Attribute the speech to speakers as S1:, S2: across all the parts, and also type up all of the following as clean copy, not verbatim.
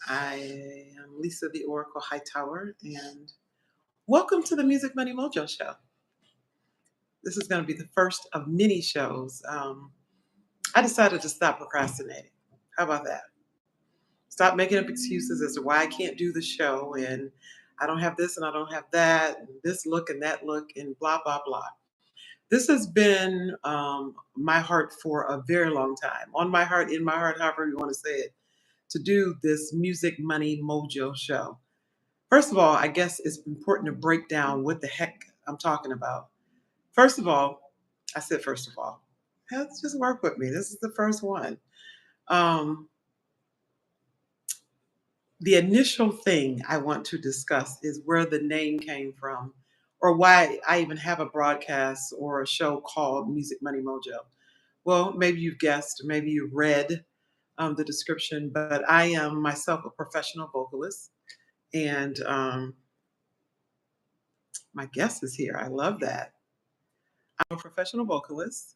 S1: I am Lisa the Oracle Hightower, and welcome to the Music Money Mojo Show. This is going to be the first of many shows. I decided to stop procrastinating. How about that? Stop making up excuses as to why I can't do the show, and I don't have this and I don't have that, and this look and that look, and blah, blah, blah. This has been my heart for a very long time. On my heart, in my heart, however you want to say it, to do this Music Money Mojo show. First of all, I guess it's important to break down what the heck I'm talking about. First of all, I said first of all. Let's just work with me. This is the first one. Um, the initial thing I want to discuss is where the name came from, or why I even have a broadcast or a show called Music Money Mojo. Well, maybe you've guessed, maybe you read the description, but I am myself a professional vocalist. And my guest is here. I love that. I'm a professional vocalist.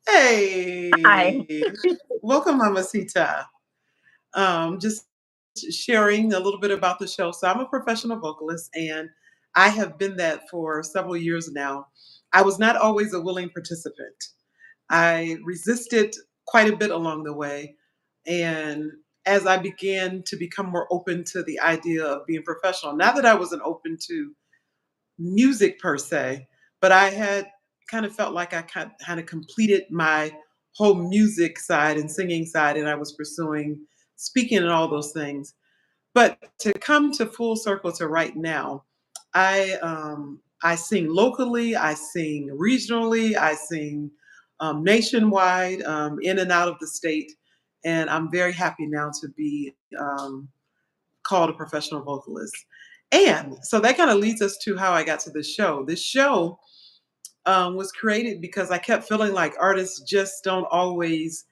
S2: Hi.
S1: Hey, welcome, Mamacita. Just sharing a little bit about the show. So I'm a professional vocalist, and I have been that for several years now. I was not always a willing participant. I resisted quite a bit along the way. And as I began to become more open to the idea of being professional, not that I wasn't open to music per se, but I had kind of felt like I kind of completed my whole music side and singing side, and I was pursuing speaking and all those things. But to come to full circle to right now, I sing locally, I sing regionally, I sing nationwide, in and out of the state, and I'm very happy now to be called a professional vocalist. And so that kind of leads us to how I got to this show. This show was created because I kept feeling like artists just don't always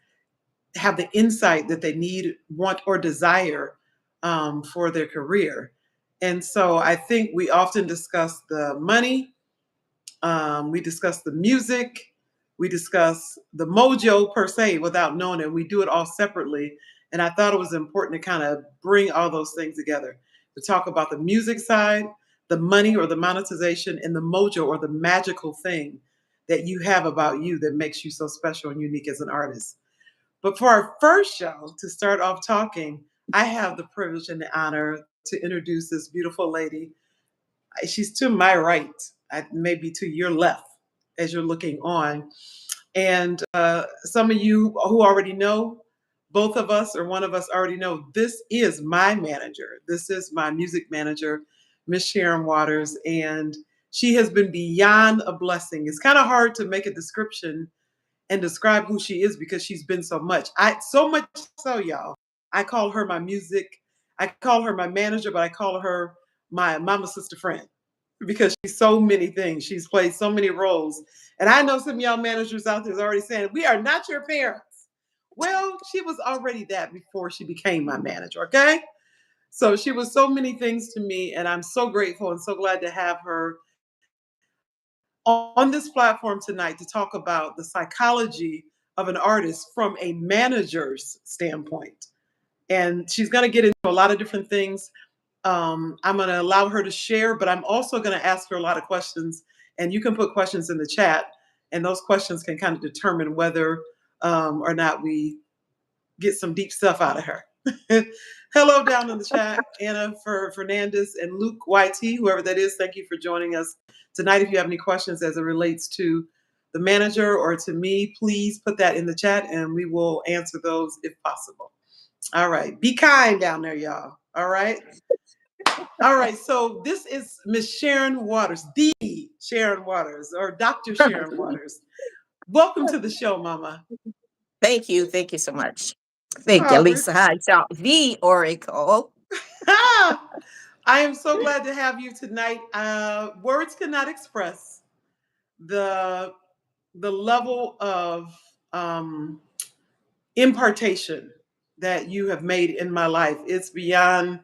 S1: have the insight that they need, want, or desire for their career. And so I think we often discuss the money, we discuss the music, we discuss the mojo per se without knowing it. We do it all separately. And I thought it was important to kind of bring all those things together to talk about the music side, the money or the monetization, and the mojo or the magical thing that you have about you that makes you so special and unique as an artist. But for our first show, to start off talking, I have the privilege and the honor to introduce this beautiful lady. She's to my right, maybe to your left as you're looking on. And some of you who already know, both of us or one of us already know, this is my manager. This is my music manager, Miss Sharon Waters. And she has been beyond a blessing. It's kind of hard to make a description and describe who she is because she's been so much. So much so, y'all. I call her my music. I call her my manager, but I call her my mama, sister, friend because she's so many things. She's played so many roles. And I know some young managers out there is already saying, we are not your parents. Well, she was already that before she became my manager, okay? So she was so many things to me, and I'm so grateful and so glad to have her on this platform tonight to talk about the psychology of an artist from a manager's standpoint. And she's going to get into a lot of different things. I'm going to allow her to share, but I'm also going to ask her a lot of questions. And you can put questions in the chat, and those questions can kind of determine whether or not we get some deep stuff out of her. Hello down in the chat, Anna Fernandez and Luke YT, whoever that is. Thank you for joining us tonight. If you have any questions as it relates to the manager or to me, please put that in the chat and we will answer those if possible. All right. Be kind down there, y'all. All right. All right. So this is Miss Sharon Waters, the Sharon Waters, or Dr. Sharon Waters. Welcome to the show, Mama.
S2: Thank you. Thank you so much. Thank you,
S1: Oh,
S2: Lisa. Hi, so the Oracle.
S1: I am so glad to have you tonight. Words cannot express the level of impartation that you have made in my life. It's beyond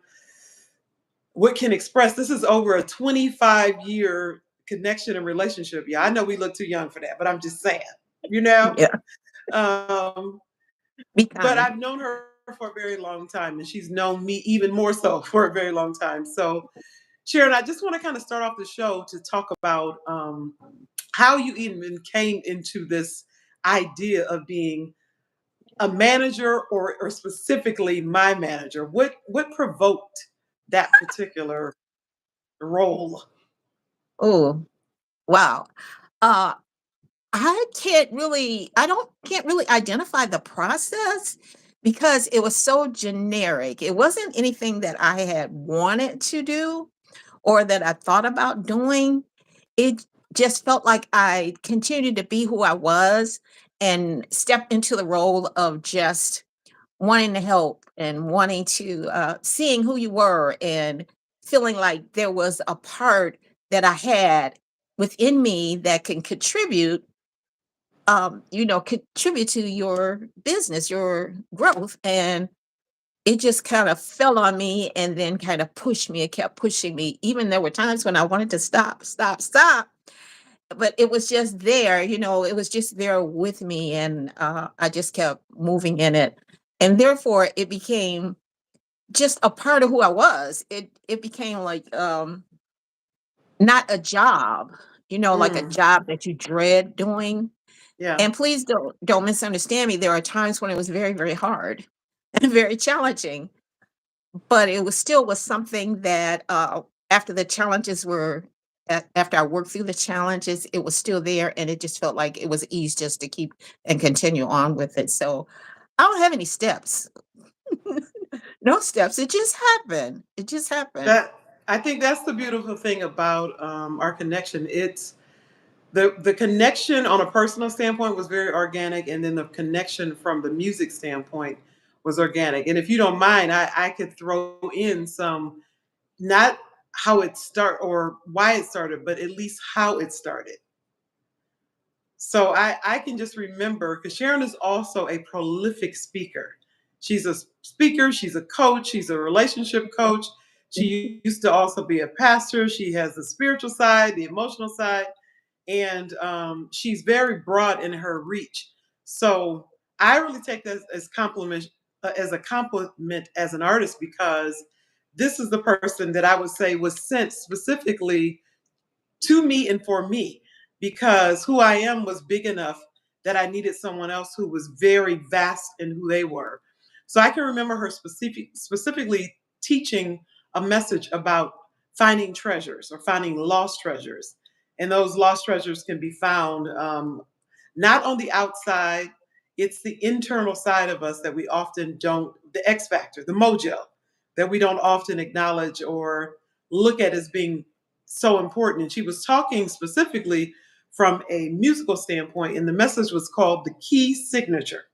S1: what can express. This is over a 25-year connection and relationship. Yeah, I know we look too young for that, but I'm just saying, you know.
S2: Yeah.
S1: Um,
S2: Be
S1: but
S2: kind.
S1: I've known her for a very long time, and she's known me even more so for a very long time. So, Sharon, I just want to kind of start off the show to talk about how you even came into this idea of being a manager, or specifically my manager. What provoked that particular role?
S2: Oh, wow. Uh, I don't can't really identify the process because it was so generic. It wasn't anything that I had wanted to do or that I thought about doing. It just felt like I continued to be who I was and step into the role of just wanting to help and wanting to seeing who you were and feeling like there was a part that I had within me that can contribute, contribute to your business, your growth. And it just kind of fell on me and then kind of pushed me. It kept pushing me. Even there were times when I wanted to stop, stop, stop. But it was just there, it was just there with me. And I just kept moving in it. And therefore, it became just a part of who I was. It became like not a job, like a
S1: Mm,
S2: job that you dread doing.
S1: yeah,
S2: And please don't misunderstand me. There are times when it was very, very hard and very challenging, but it was still was something that after the challenges were after I worked through the challenges, it was still there, and it just felt like it was easy just to keep and continue on with it. So I don't have any steps. No steps. It just happened. It just happened.
S1: that I think that's the beautiful thing about our connection. It's the connection on a personal standpoint was very organic, and then the connection from the music standpoint was organic. And if you don't mind, I could throw in some, not how it start or why it started, but at least how it started. So I can just remember, because Sharon is also a prolific speaker. She's a speaker, she's a coach, she's a relationship coach. She used to also be a pastor. She has the spiritual side, the emotional side, and she's very broad in her reach. So I really take this as compliment, as a compliment as an artist, because this is the person that I would say was sent specifically to me and for me, because who I am was big enough that I needed someone else who was very vast in who they were. So I can remember her specifically teaching a message about finding treasures or finding lost treasures. And those lost treasures can be found not on the outside, it's the internal side of us that we often don't, the X factor, the mojo, that we don't often acknowledge or look at as being so important. And she was talking specifically from a musical standpoint, and the message was called the key signature.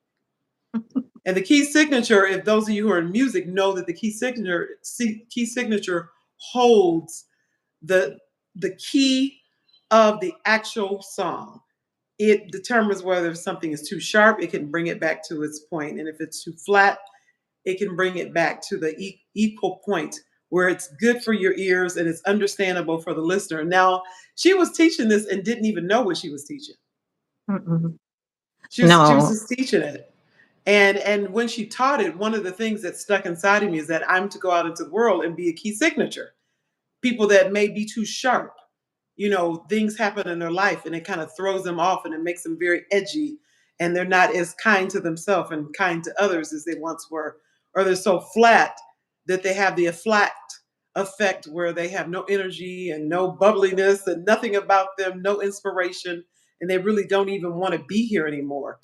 S1: And the key signature, if those of you who are in music know that the key signature holds the the key of the actual song. It determines whether something is too sharp, it can bring it back to its point, and if it's too flat, it can bring it back to the equal point where it's good for your ears and it's understandable for the listener. Now, she was teaching this and didn't even know what she was teaching.
S2: Mm-mm.
S1: She was
S2: No.
S1: just teaching it. And when she taught it, one of the things that stuck inside of me is that I'm to go out into the world and be a key signature. People that may be too sharp, things happen in their life and it kind of throws them off and it makes them very edgy, and they're not as kind to themselves and kind to others as they once were, or they're so flat that they have the flat effect where they have no energy and no bubbliness and nothing about them, no inspiration, and they really don't even want to be here anymore.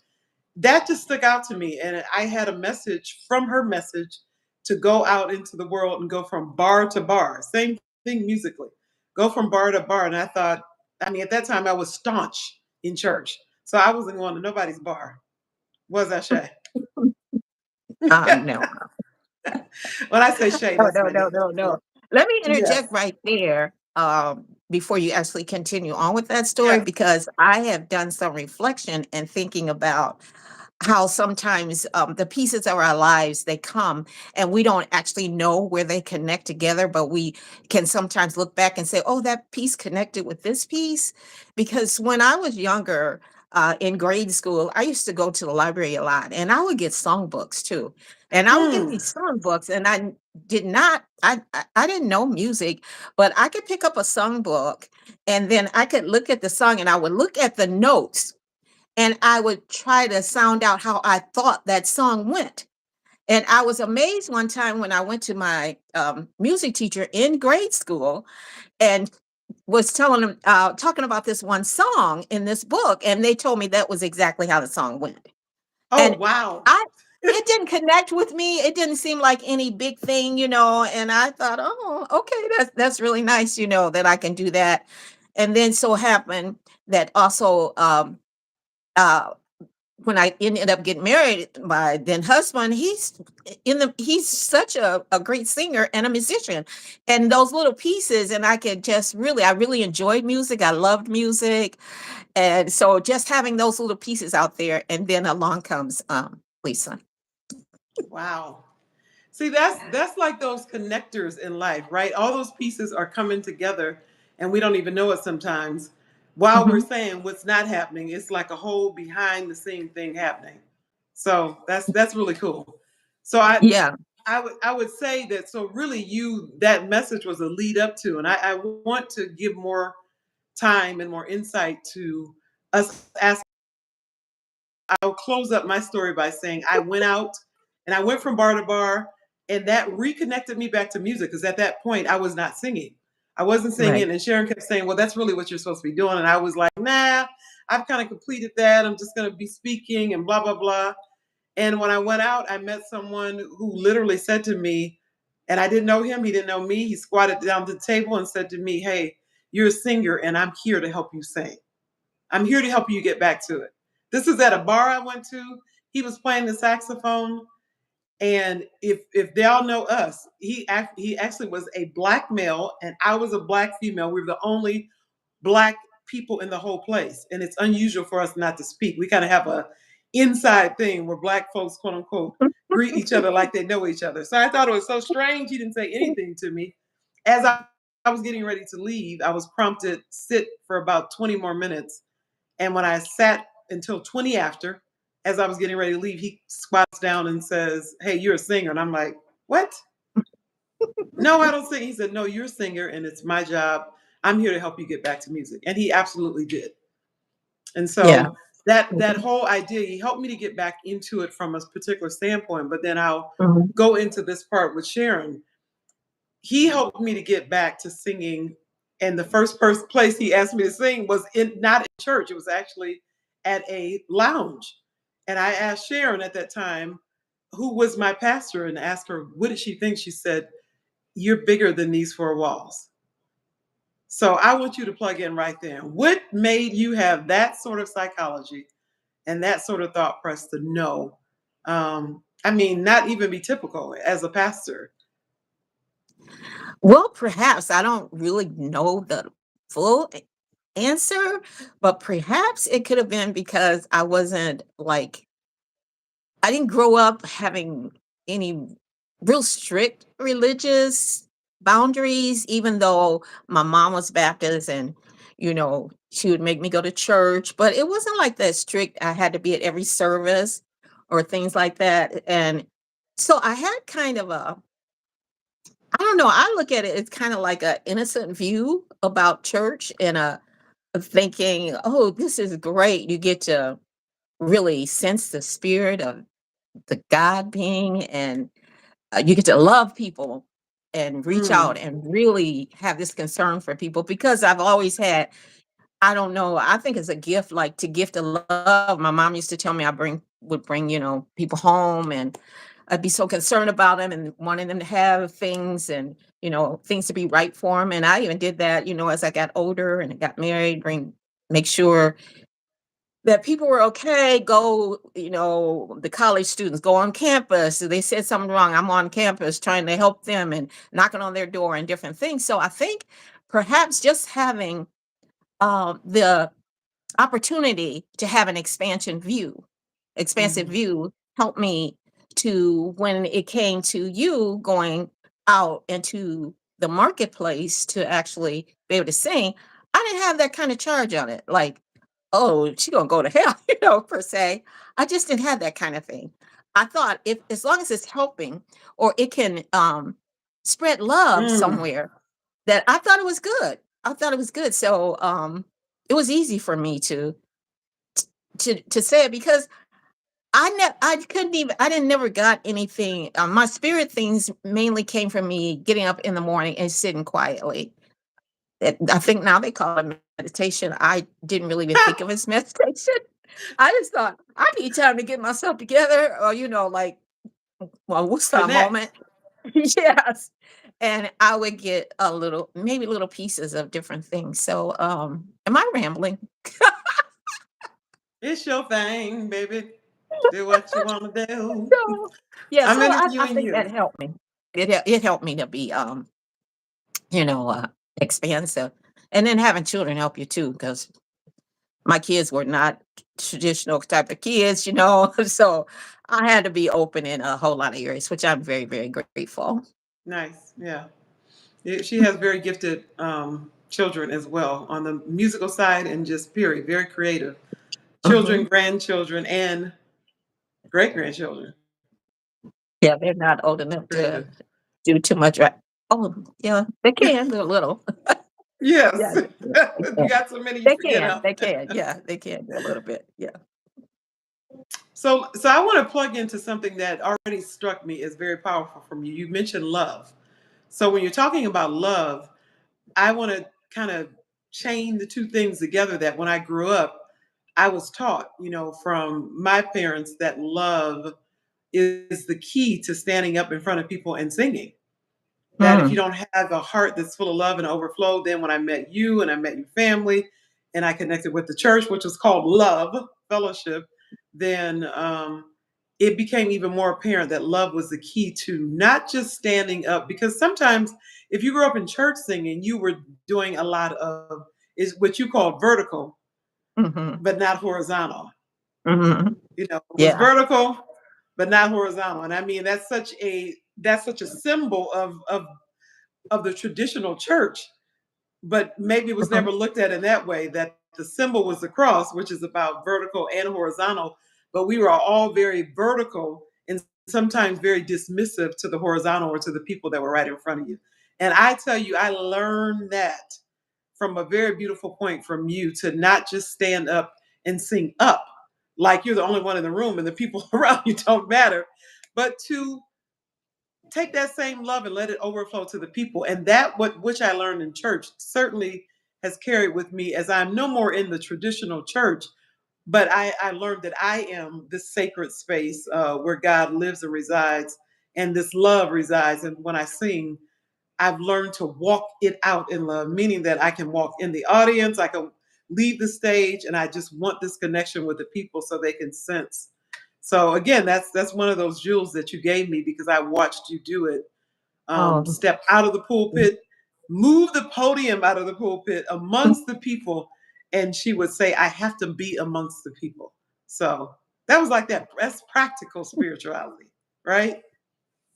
S1: That just stuck out to me, and I had a message from her message to go out into the world and go from bar to bar. Same thing musically. Go from bar to bar. And I thought, I mean, at that time I was staunch in church. So I wasn't going to nobody's bar. Was I, Shay?
S2: No.
S1: When I say Shay,
S2: No,
S1: that's
S2: no,
S1: my
S2: no,
S1: name.
S2: no, no. Let me
S1: Yes.
S2: interject right there, before you actually continue on with that story,
S1: Yes.
S2: because I have done some reflection and thinking about how sometimes the pieces of our lives they come and we don't actually know where they connect together, but we can sometimes look back and say, "Oh, that piece connected with this piece." Because when I was younger, in grade school, I used to go to the library a lot, and I would get songbooks too. And I would get
S1: Mm.
S2: these songbooks, and I did not, I didn't know music, but I could pick up a songbook, and then I could look at the song, and I would look at the notes, and I would try to sound out how I thought that song went. And I was amazed one time when I went to my music teacher in grade school and was telling them, talking about this one song in this book, and they told me that was exactly how the song went.
S1: Oh,
S2: And
S1: wow.
S2: I, it didn't connect with me. It didn't seem like any big thing, you know. And I thought, oh, okay, that's really nice, you know, that I can do that. And then so happened that also uh, when I ended up getting married, my then husband, he's such a great singer and a musician. And those little pieces, and I could just really, I really enjoyed music. I loved music. And so just having those little pieces out there, and then along comes Lisa.
S1: Wow. See, that's like those connectors in life, right? All those pieces are coming together and we don't even know it sometimes. While we're
S2: Mhm.
S1: saying what's not happening, it's like a whole behind the scene thing happening. So that's really cool. So
S2: Yeah.
S1: I would say that so really you that message was a lead up to, and I want to give more time and more insight to us asking. I'll close up my story by saying I went out and I went from bar to bar, and that reconnected me back to music because at that point I was not singing. I wasn't
S2: Right.
S1: singing, and Sharon kept saying, "Well, that's really what you're supposed to be doing." And I was like, "Nah, I've kind of completed that. I'm just going to be speaking and blah blah blah." And when I went out, I met someone who literally said to me, and I didn't know him, he didn't know me. He squatted down to the table and said to me, "Hey, you're a singer, and I'm here to help you sing." I'm here to help you get back to it. This is at a bar I went to. He was playing the saxophone, and if they all know us, he actually was a black male, and I was a black female. We were the only black people in the whole place, and it's unusual for us not to speak. We kind of have a inside thing where black folks, quote unquote, greet each other like they know each other. So I thought it was so strange. He didn't say anything to me. As I was getting ready to leave, I was prompted sit for about 20 more minutes, and when I sat until 20 after, as I was getting ready to leave, he squats down and says, "Hey, you're a singer." And I'm like, "What? No, I don't sing." He said, "No, you're a singer, and it's my job. I'm here to help you get back to music." And he absolutely did. And
S2: Yeah.
S1: so that whole idea, he helped me to get back into it from a particular standpoint. But then I'll
S2: Mhm.
S1: go into this part with Sharon. He helped me to get back to singing. And the first place he asked me to sing was in not in church. It was actually at a lounge. And I asked Sharon at that time, who was my pastor, and asked her, what did she think? She said, "You're bigger than these four walls." So I want you to plug in right there. What made you have that sort of psychology and that sort of thought press to know? I mean, not even be typical as a pastor.
S2: Well, perhaps I don't really know the full answer, but perhaps it could have been because I wasn't like I didn't grow up having any real strict religious boundaries, even though my mom was Baptist and, you know, she would make me go to church, but it wasn't like that strict. I had to be at every service or things like that. And so I had kind of I don't know, I look at it as kind of like a innocent view about church and a thinking, oh, this is great. You get to really sense the spirit of the God being, and you get to love people and reach out
S1: Mm,
S2: and really have this concern for people because I've always had, I don't know, I think it's a gift, like to gift of love. My mom used to tell me would bring, you know, people home, and I'd be so concerned about them and wanting them to have things and, you know, things to be right for them. And I even did that, you know, as I got older and I got married, make sure that people were okay, go, you know, the college students go on campus. If they said something wrong, I'm on campus trying to help them and knocking on their door and different things. So I think perhaps just having the opportunity to have an expansive
S1: mhm,
S2: view helped me to when it came to you going out into the marketplace to actually be able to sing. I didn't have that kind of charge on it. Like, oh, she gonna go to hell, per se. I just didn't have that kind of thing. I thought if as long as it's helping or it can spread love
S1: Mm,
S2: somewhere, that I thought it was good. I thought it was good. So it was easy for me to say it because I couldn't even I didn't never got anything. My spirit things mainly came from me getting up in the morning and sitting quietly. I think now they call it meditation. I didn't really even think of it as meditation. I just thought I need time to get myself together, or like, well, what's that moment?
S1: connect.
S2: Yes, and I would get a little, maybe little pieces of different things. So, am I rambling?
S1: It's your thing, baby. Do what you want to do.
S2: So, yeah,
S1: I'm
S2: so I
S1: interviewing
S2: think that
S1: you.
S2: helped me. It helped me to be you know uh, expansive, and then having children help you too, because my kids were not traditional type of kids, so I had to be open in a whole lot of areas, which I'm very, very grateful.
S1: Nice. Yeah. She has very gifted children as well on the musical side and just period, very creative. Children,
S2: Mhm.
S1: grandchildren, and great grandchildren.
S2: Yeah, they're not old enough to
S1: Creative.
S2: do too much. Oh, yeah, they can. They're little.
S1: Yes.
S2: Yeah, yeah, they
S1: You
S2: can.
S1: got so many you forget them.
S2: They can. Yeah, they can do a little bit. Yeah.
S1: So I want to plug into something that already struck me as very powerful from you. You mentioned love. So when you're talking about love, I want to kind of chain the two things together that when I grew up, I was taught, from my parents that love is the key to standing up in front of people and singing. That if you
S2: Mm.
S1: don't have a heart that's full of love and overflow, then when I met you and I met your family and I connected with the church, which was called Love Fellowship, then it became even more apparent that love was the key to not just standing up. Because sometimes if you grew up in church singing, you were doing a lot of is what you call vertical,
S2: Mhm.
S1: but not horizontal.
S2: Mhm.
S1: It was
S2: Yeah.
S1: vertical, but not horizontal. And I mean that's such a symbol of the traditional church, but maybe it was
S2: Mhm.
S1: never looked at in that way, that the symbol was the cross, which is about vertical and horizontal, but we were all very vertical and sometimes very dismissive to the horizontal or to the people that were right in front of you. And I tell you, I learned that from a very beautiful point from you to not just stand up and sing up like you're the only one in the room and the people around you don't matter, but to take that same love and let it overflow to the people. And that what which I learned in church certainly has carried with me as I'm no more in the traditional church, but I learned that I am this sacred space where God lives and resides, and this love resides. And when I sing, I've learned to walk it out in love, meaning that I can walk in the audience, I can leave the stage, and I just want this connection with the people so they can sense. So again, that's one of those jewels that you gave me because I watched you do it.
S2: Oh,
S1: Step out of the
S2: yeah.
S1: pulpit, move the podium out of the pulpit amongst the people, and she would say, "I have to be amongst the people." So that was like that. That's practical spirituality, right?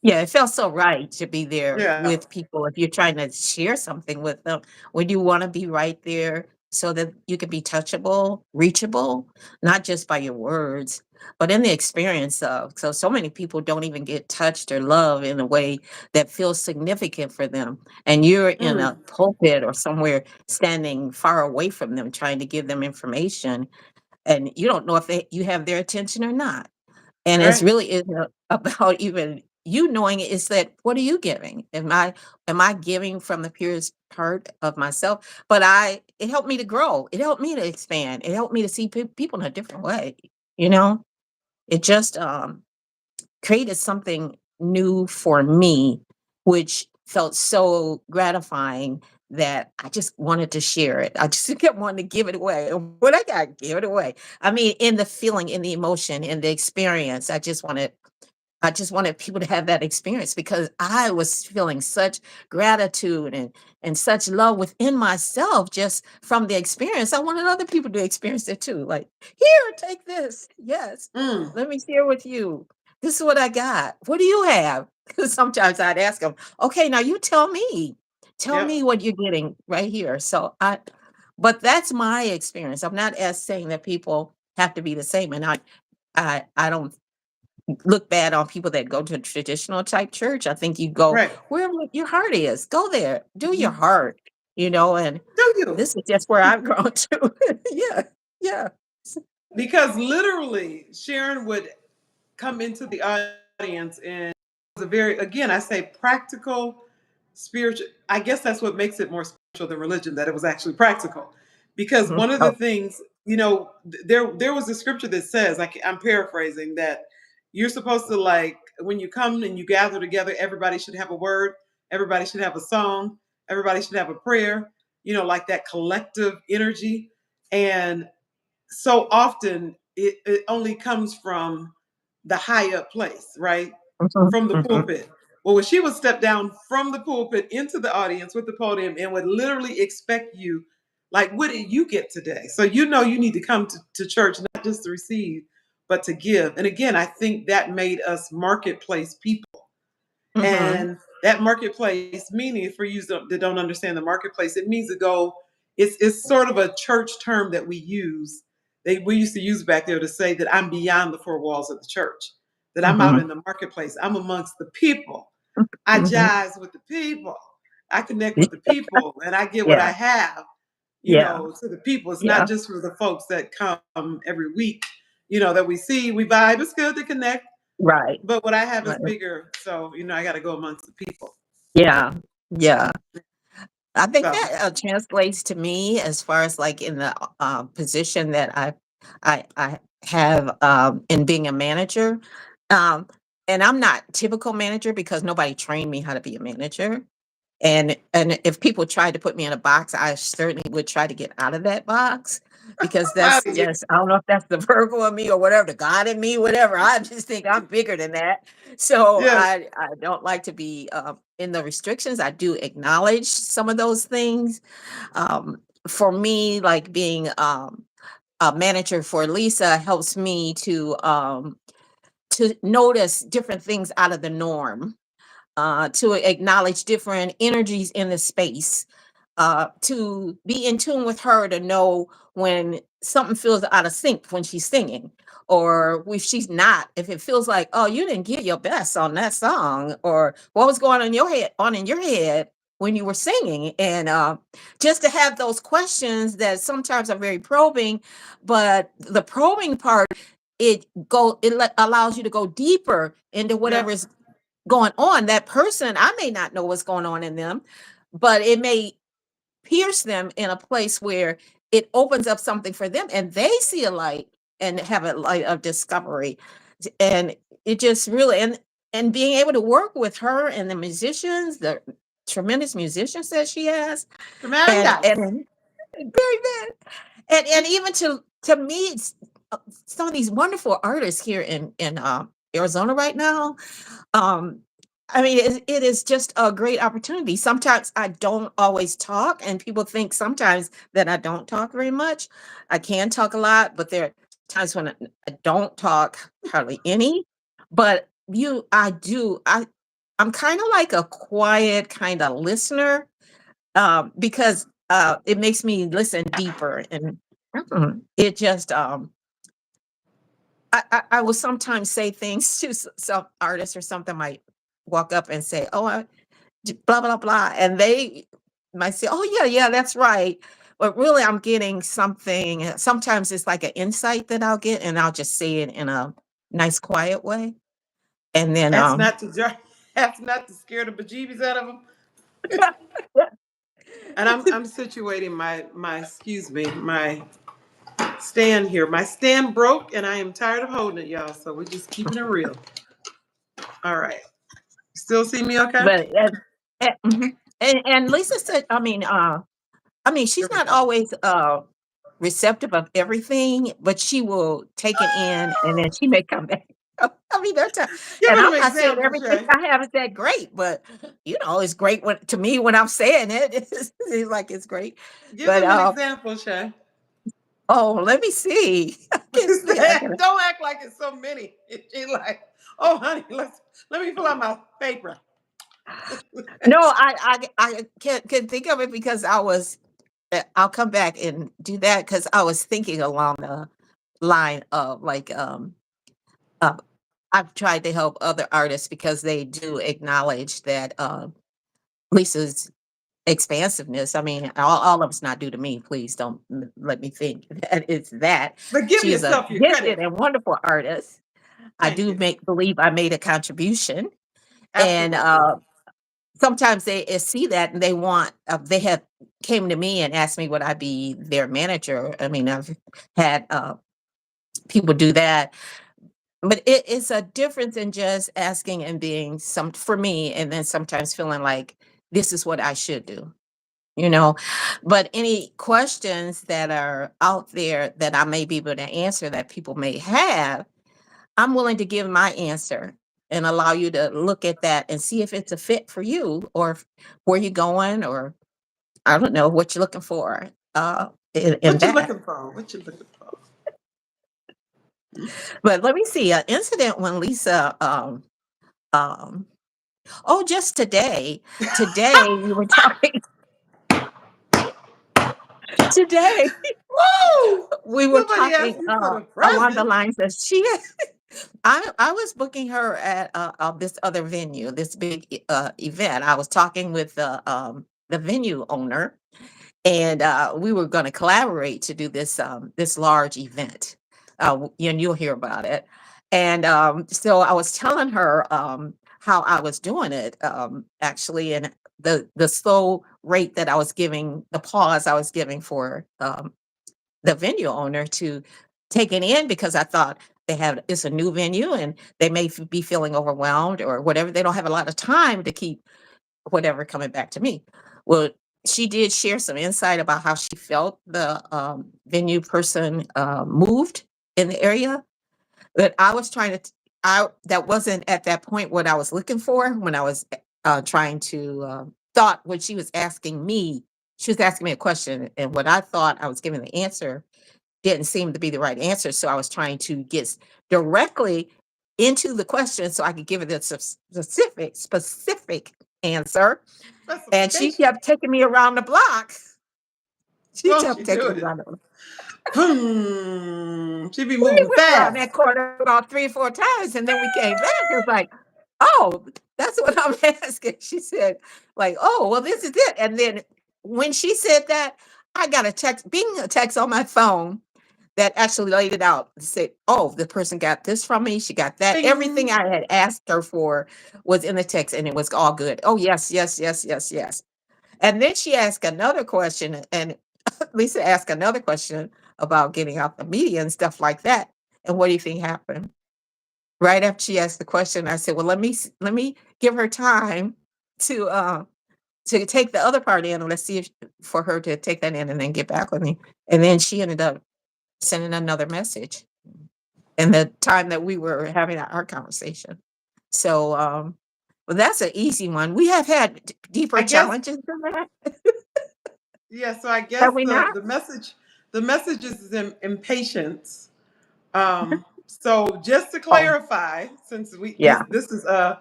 S2: Yeah, it felt so right to be there
S1: Yeah.
S2: with people if you're trying to share something with them. Would you wanna be right there so that you can be touchable, reachable, not just by your words, but in the experience of so many people don't even get touched or loved in a way that feels significant for them, and you're in a
S1: Mm,
S2: pulpit or somewhere standing far away from them trying to give them information, and you don't know if you have their attention or not. And it's
S1: right.
S2: really isn't about even you knowing it, it's that what are you giving? Am I giving from the purest part of myself? But it helped me to grow. It helped me to expand. It helped me to see people in a different way. You know, it just created something new for me, which felt so gratifying that I just wanted to share it. I just kept wanting to give it away. And what I got, give it away. I mean, in the feeling, in the emotion, in the experience, I just wanted people to have that experience because I was feeling such gratitude and such love within myself just from the experience. I wanted other people to experience it too. Like, here, take this. Yes.
S1: Mm,
S2: Let me share with you. This is what I got. What do you have? Because sometimes I'd ask them, okay, now you tell me. Tell
S1: yep.
S2: me what you're getting right here. So But that's my experience. I'm not as saying that people have to be the same, and I don't look bad on people that go to a traditional type church. I think you go
S1: Right.
S2: where your heart is. Go there. Do your
S1: Mhm.
S2: heart, and
S1: Do you?
S2: this is just where I've grown to. Yeah. Yeah.
S1: Because literally, Sharon would come into the audience and it was a very, again, I say practical, spiritual. I guess that's what makes it more spiritual than religion, that it was actually practical. Because
S2: Mhm.
S1: one of the
S2: Oh.
S1: things, there was a scripture that says, I'm paraphrasing, that you're supposed to, like, when you come and you gather together, everybody should have a word, everybody should have a song, everybody should have a prayer, like that collective energy. And so often it only comes from the high up place, right?
S2: Mhm.
S1: From the
S2: Mhm.
S1: pulpit. Well, when she would step down from the pulpit into the audience with the podium and would literally expect you, like, what did you get today? So you need to come to church, not just to receive, but to give. And again, I think that made us marketplace people.
S2: Mhm.
S1: And that marketplace, meaning for you that don't understand the marketplace, it means to go, it's sort of a church term that we use. We used to use back there to say that I'm beyond the four walls of the church, that I'm out
S2: Mhm.
S1: in the marketplace. I'm amongst the people. I
S2: Mhm.
S1: jive with the people. I connect with the people and I get what I
S2: Yeah.
S1: have,
S2: Yeah.
S1: to the people. It's not
S2: Yeah.
S1: just for the folks that come every week, that we see, we vibe. It's good to connect,
S2: Right.
S1: but what I have is
S2: Right.
S1: bigger. So, I got to go amongst the people.
S2: Yeah. Yeah. I think
S1: So,
S2: that translates to me as far as like in the position that I have in being a manager. Um, and I'm not typical manager because nobody trained me how to be a manager. And if people tried to put me in a box, I certainly would try to get out of that box because
S1: I'm out
S2: that's
S1: of here.
S2: just I don't know if that's the Virgo in me or whatever, the God in me, whatever. I just think I'm bigger than that. So
S1: Yes.
S2: I don't like to be in the restrictions. I do acknowledge some of those things. For me, like being a manager for Lisa helps me to notice different things out of the norm, to acknowledge different energies in the space, to be in tune with her to know when something feels out of sync when she's singing, or if she's not, if it feels like, oh, you didn't give your best on that song, or what was going on in your head when you were singing. And just to have those questions that sometimes are very probing, but the probing part, allows you to go deeper into
S1: Yes.
S2: whatever's going on. That person, I may not know what's going on in them, but it may pierce them in a place where it opens up something for them and they see a light and have a light of discovery. And it just really and being able to work with her and the musicians, the tremendous musicians that she has,
S1: Tremendous.
S2: and very good. And even to meet some of these wonderful artists here in Arizona right now. um, I mean, it is just a great opportunity. Sometimes I don't always talk, and people think sometimes that I don't talk very much. I can talk a lot, but there are times when I don't talk hardly any. But I do. I'm kind of like a quiet kind of listener, because it makes me listen deeper, and it just I will sometimes say things to some artists or something, might walk up and say, "Oh, blah blah blah," and they might say, "Oh yeah, yeah, that's right." But really, I'm getting something. Sometimes it's like an insight that I'll get, and I'll just say it in a nice, quiet way, and then
S1: That's not to that's not to scare the bejeebies out of them. And I'm situating my excuse me, my stand here. My stand broke and I am tired of holding it, y'all. So we're just keeping it real. All right. Still see me okay?
S2: but mhm. And Lisa said, I mean, she's
S1: Here we
S2: not
S1: go.
S2: always receptive of everything, but she will take it in and then she may come back. I mean, that's
S1: Give
S2: and
S1: them
S2: I'm
S1: an
S2: not saying
S1: example,
S2: everything
S1: Shay.
S2: I have is that great, but it's great to me when I'm saying it. It's like it's great.
S1: Give
S2: But
S1: them an example, Shay.
S2: oh, let me see. I can see. I can.
S1: Don't act like it's so many. She like, oh honey, let me pull out my paper.
S2: No, I can think of it because I was I'll come back and do that because I was thinking along the line of like uh, I've tried to help other artists because they do acknowledge that Lisa's expansiveness. I mean, all of it's not due to me. Please don't let me think that it's that.
S1: But give
S2: She is a
S1: yourself your
S2: gifted
S1: credit.
S2: and wonderful artist. I
S1: Thank
S2: do
S1: you.
S2: make believe I made a contribution, and
S1: Absolutely.
S2: sometimes they see that and they want they have came to me and asked me would I be their manager. I mean, I've had people do that, but it's a difference in just asking and being some for me, and then sometimes feeling like this is what I should do, you know. But any questions that are out there that I may be able to answer that people may have, I'm willing to give my answer and allow you to look at that and see if it's a fit for you or where you're going, or I don't know what you're looking for in
S1: What you
S2: that.
S1: looking for? What you looking for?
S2: But let me see an incident when Lisa um oh, just today we were talking today
S1: Woo!
S2: we were
S1: Somebody
S2: talking
S1: asked you for the
S2: along the
S1: present.
S2: lines that she I was booking her at this other venue, this big event. I was talking with the venue owner, and we were going to collaborate to do this large event. And you'll hear about it. And so I was telling her how I was doing it actually, and the slow rate that I was giving, the pause I was giving for the venue owner to take it in because I thought they have it's a new venue and they may be feeling overwhelmed or whatever. They don't have a lot of time to keep whatever coming back to me. Well, she did share some insight about how she felt the venue person moved in the area. But I was trying to, I that wasn't at that point what I was looking for when I was trying to thought when she was asking me. She was asking me a question, and what I thought I was giving the answer didn't seem to be the right answer. So I was trying to get directly into the question so I could give it a specific answer. And she
S1: Specification.
S2: kept taking me around the block. She
S1: Won't
S2: kept
S1: you
S2: taking
S1: do
S2: me
S1: it?
S2: around the block.
S1: She be
S2: We
S1: moving
S2: went around
S1: fast.
S2: that corner about 3 or 4 times, and then we came back. It was like, "Oh, that's what I'm asking." She said, like, "Oh, well, this is it." And then when she said that, I got a text, being a text on my phone that actually laid it out. Said, "Oh, the person got this from me. She got that. Everything
S1: Bing.
S2: I had asked her for was in the text, and it was all good. Oh, yes, yes, yes, yes, yes." And then she asked another question, and Lisa asked another question about getting out the media and stuff like that. And what do you think happened? Right after she asked the question, I said, "Well, let me give her time to take the other part in, and let's see if for her to take that in and then get back with me." And then she ended up sending another message in the time that we were having our conversation. So, well, that's an easy one. We have had deeper
S1: I guess
S2: challenges than that,
S1: yeah. So I
S2: have
S1: guess
S2: we not?
S1: the message is impatience. So just to
S2: Oh,
S1: clarify, since we
S2: yeah.
S1: this is the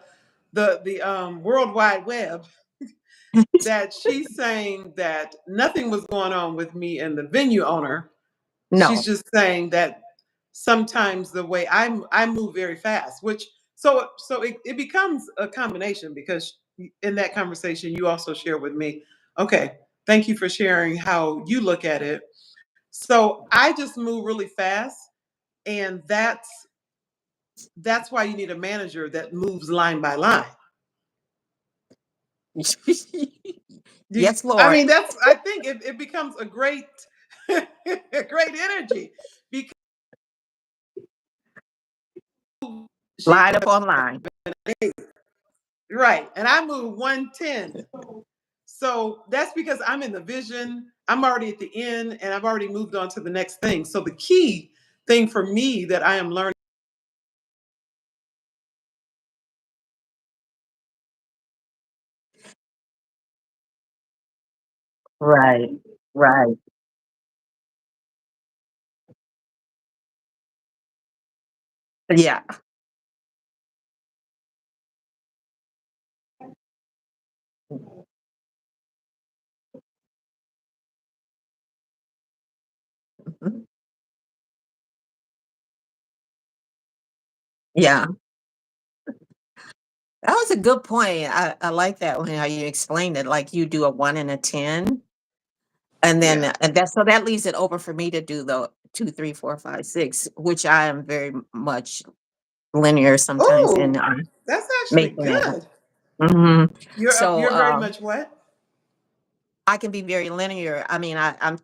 S1: World Wide Web, that she's saying that nothing was going on with me and the venue owner. She's
S2: No.
S1: just saying that sometimes the way I move very fast, which so it becomes a combination because in that conversation you also share with me, okay, thank you for sharing how you look at it. So I just move really fast, and that's why you need a manager that moves line by line.
S2: Yes,
S1: I
S2: Lord.
S1: mean, that's I think it becomes a great a great energy because she
S2: Line upon line.
S1: right, and I move 110. So that's because I'm in the vision. I'm already at the end, and I've already moved on to the next thing. So the key thing for me that I am learning.
S2: Right. Right. Yeah. Yeah, that was a good point. I like that when how you explained it, like you do a 1 and a 10, and then
S1: Yeah.
S2: and that so that leaves it open for me to do the 2, 3, 4, 5, 6, which I am very much linear sometimes in,
S1: Oh, that's actually
S2: making it.
S1: good.
S2: Mhm. So,
S1: You're very much what?
S2: I can be very linear. I mean, I'm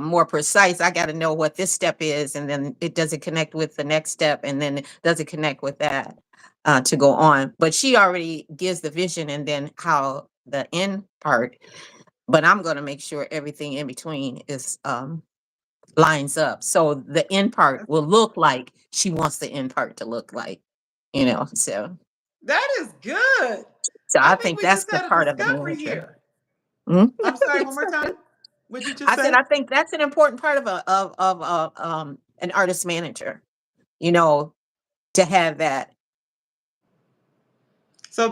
S2: more precise. I got to know what this step is, and then it does it connect with the next step, and then does it connect with that to go on. But she already gives the vision, and then how the end part. But I'm going to make sure everything in between is lines up, so the end part
S1: That's-
S2: will look like she wants the end part to look like. So
S1: That is good. I
S2: I
S1: think
S2: think
S1: we
S2: that's
S1: just
S2: the
S1: had a
S2: part of the
S1: discovery
S2: manager.
S1: here.
S2: Mhm.
S1: I'm sorry, one more time. What'd you just
S2: I said
S1: say?
S2: I think that's an important part of an artist manager, you know, to have that.
S1: So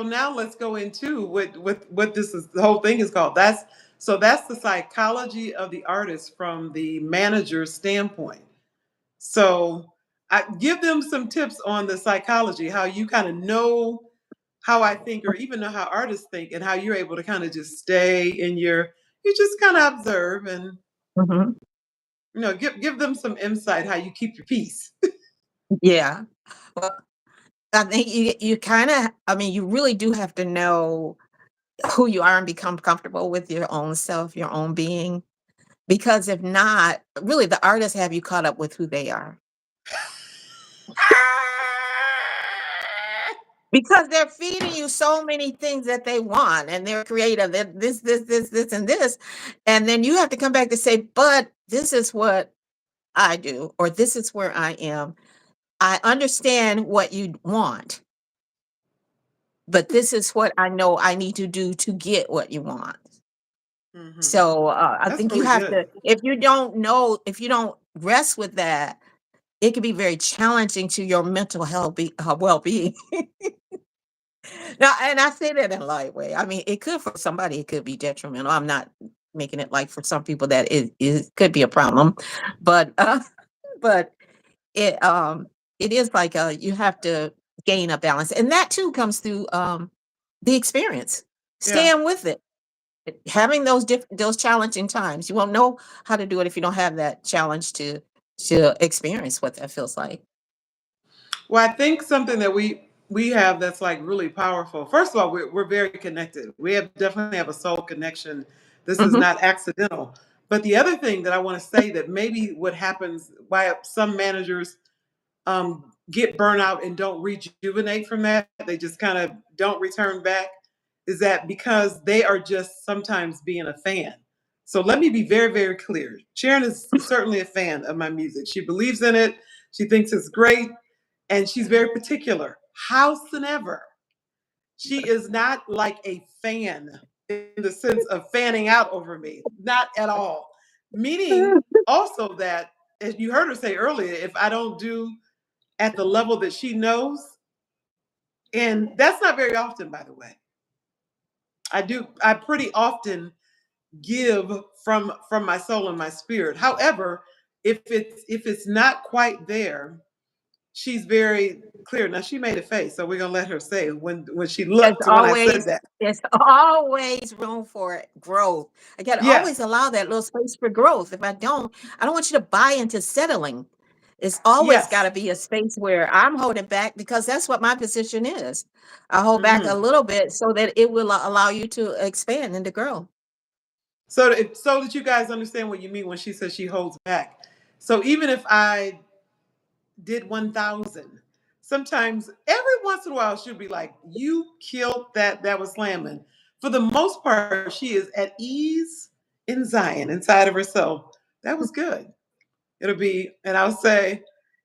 S1: now let's go into what this is the whole thing is called. That's the psychology of the artist from the manager's standpoint. So I give them some tips on the psychology, how you kind of know how I think, or even know how artists think, and how you're able to kind of just stay in your, you just kind of observe and
S2: Mhm.
S1: give them some insight how you keep your peace.
S2: Yeah. Well, I think you kind of, I mean, you really do have to know who you are and become comfortable with your own self, your own being. Because if not, really, the artists have you caught up with who they are. Because they're feeding you so many things that they want, and they're creative. They're this, and this. And then you have to come back to say, but this is what I do, or this is where I am. I understand what you want, but this is what I know I need to do to get what you want.
S1: Hmm.
S2: So I
S1: That's
S2: think you
S1: really
S2: have
S1: good.
S2: to, if you don't know, if you don't rest with that, it can be very challenging to your mental health, well being. Now, and I say that in a light way. I mean, it could for somebody, it could be detrimental. I'm not making it like for some people that it could be a problem, but but it is like you have to gain a balance, and that too comes through the experience,
S1: Yeah.
S2: staying with it, having those challenging times. You won't know how to do it if you don't have that challenge to experience what that feels like.
S1: Well, I think something that we have that's like really powerful. First of all, we're very connected. We have definitely have a soul connection. This is
S2: Hmm.
S1: not accidental. But the other thing that I want to say that maybe what happens why some managers get burnout and don't rejuvenate from that, they just kind of don't return back, is that because they are just sometimes being a fan. So let me be very, very clear. Sharon is certainly a fan of my music. She believes in it. She thinks it's great. And she's very particular. Howsoever, she is not like a fan in the sense of fanning out over me. Not at all. Meaning also that, as you heard her say earlier, if I don't do at the level that she knows, and that's not very often, by the way. I pretty often give from my soul and my spirit. However, if it's not quite there, she's very clear. Now she made a face, so we're gonna let her say it when she
S2: There's
S1: looked when I said
S2: always
S1: that.
S2: there's always room for growth. I gotta always
S1: Yes,
S2: allow that little space for growth. If I don't want you to buy into settling. It's always got
S1: yes.
S2: to be a space where I'm holding back because that's what my position is. I hold back a
S1: Hmm.
S2: little bit so that it will allow you to expand and to grow.
S1: So that you guys understand what you mean when she says she holds back. So even if I did 1,000, sometimes every once in a while she'll be like, "You killed that. That was slamming." For the most part, she is at ease in Zion inside of herself. That was good. It'll be, and I'll say,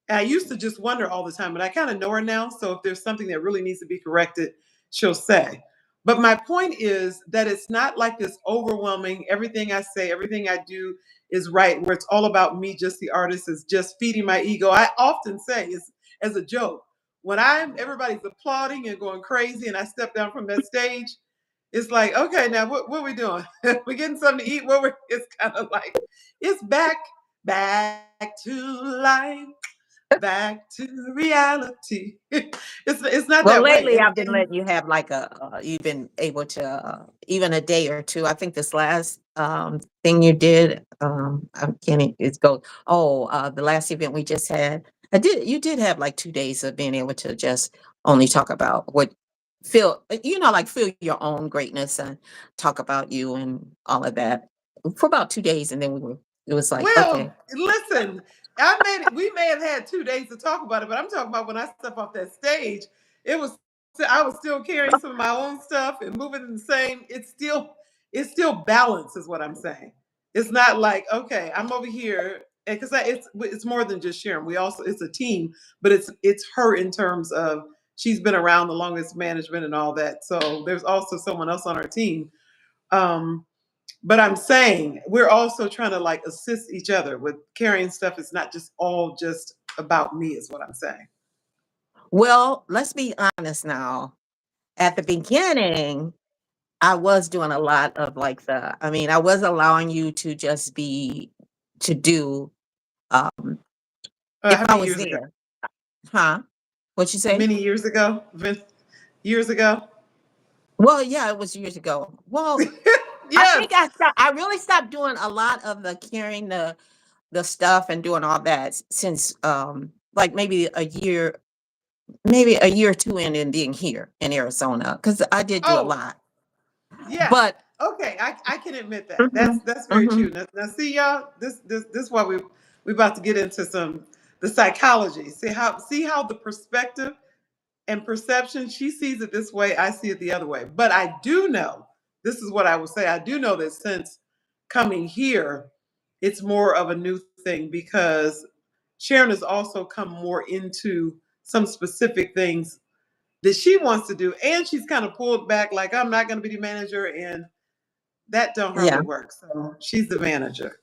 S1: and I used to just wonder all the time, but I kind of know her now. So if there's something that really needs to be corrected, she'll say. But my point is that it's not like this overwhelming, everything I say, everything I do is right, where it's all about me, just the artist is just feeding my ego. I often say, is as a joke, when everybody's applauding and going crazy and I step down from that stage, it's like, okay, now what are we doing? We getting something to eat? It's kind of like, it's back to life. back to reality. It's not
S2: Well,
S1: that way.
S2: lately
S1: And
S2: I've been letting you have like you've been able to even a day or two. I think this last thing you did, I can't. It's go. Oh, the last event we just had, I did. You did have like 2 days of being able to just only talk about what feel, like feel your own greatness and talk about you and all of that for about 2 days, and then we were. It was like okay,
S1: well, listen, we may have had 2 days to talk about it, but I'm talking about when I step off that stage, it was I was still carrying some of my own stuff and moving in the same. It's still balance, is what I'm saying. It's not like, okay, I'm over here, because it's more than just Sharon. We also, it's a team, but it's her in terms of she's been around the longest, management and all that. So there's also someone else on our team. Um, but I'm saying we're also trying to like assist each other with carrying stuff. It's not just all just about me, is what I'm saying.
S2: well, let's be honest now. At the beginning, I was doing a lot of like I mean, I was allowing you to just to do, um, if
S1: How
S2: I
S1: many
S2: was
S1: years ago?
S2: there. Huh? What you say?
S1: Many years ago, years ago.
S2: Well, yeah, it was years ago. Well, I think
S1: Yes.
S2: I really stopped doing a lot of the carrying the stuff and doing all that since, like maybe a year or 2 in and being here in Arizona, because I did do a
S1: Oh,
S2: lot.
S1: yeah.
S2: But
S1: Okay, I can admit that. That's
S2: mhm,
S1: that's very true.
S2: mhm.
S1: Now see y'all, this is why we about to get into some the psychology. See how the perspective and perception, she sees it this way, I see it the other way. But I do know, this is what I will say, I do know that since coming here, it's more of a new thing because Sharon has also come more into some specific things that she wants to do. And she's kind of pulled back, like, I'm not going to be the manager. And that don't hardly
S2: Yeah.
S1: work. So she's the manager.